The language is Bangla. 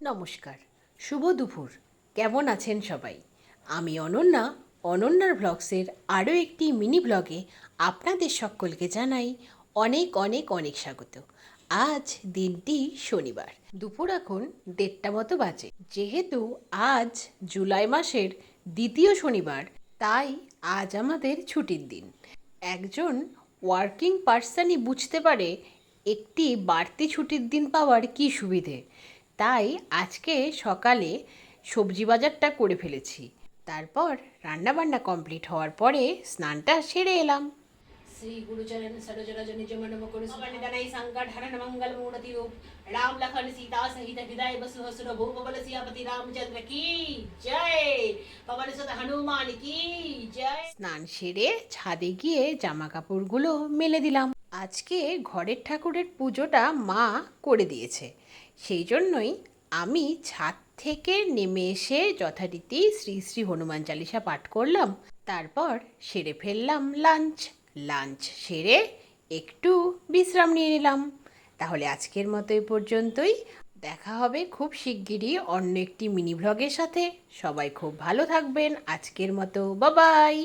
নমস্কার, শুভ দুপুর। কেমন আছেন সবাই? আমি অনন্যা, অনন্যার ব্লগসের আরও একটি মিনি ব্লগে আপনাদের সকলকে জানাই অনেক অনেক অনেক স্বাগত। আজ দিনটি শনিবার, দুপুর এখন 1:30 মতো বাজে। যেহেতু আজ জুলাই মাসের দ্বিতীয় শনিবার, তাই আজ আমাদের ছুটির দিন। একজন ওয়ার্কিং পার্সনই বুঝতে পারে একটি বাড়তি ছুটির দিন পাওয়ার কী সুবিধে। তাই আজকে সকালে সবজি বাজারটা করে ফেলেছি। তারপর রান্নাবান্না কমপ্লিট হওয়ার পরে স্নানটা সেরে এলাম। শ্রী গুরুচরণ সরোজ নিজ মন মুকুর সুবর্ণদনೈ संकट हरण मंगल मूर्ति रूप राम लखन सीता सहित हृदय बसु हसुर भूप बल सियापति रामचंद्र की जय। पवन सुत हनुमान की जय। স্নান সেরে ছাদে গিয়ে জামা কাপড়গুলো মেলে দিলাম। আজকে ঘরের ঠাকুরের পুজোটা মা করে দিয়েছে, সেই জন্যই আমি ছাদ থেকে নেমে এসে যথারীতি শ্রী শ্রী হনুমান চালিসা পাঠ করলাম। তারপর সেরে ফেললাম লাঞ্চ। লাঞ্চ সেরে একটু বিশ্রাম নিয়ে নিলাম। তাহলে আজকের মতো এ পর্যন্তই। দেখা হবে খুব শিগগিরই অন্য একটি মিনি ভ্লগের সাথে। সবাই খুব ভালো থাকবেন। আজকের মতো বাবাই।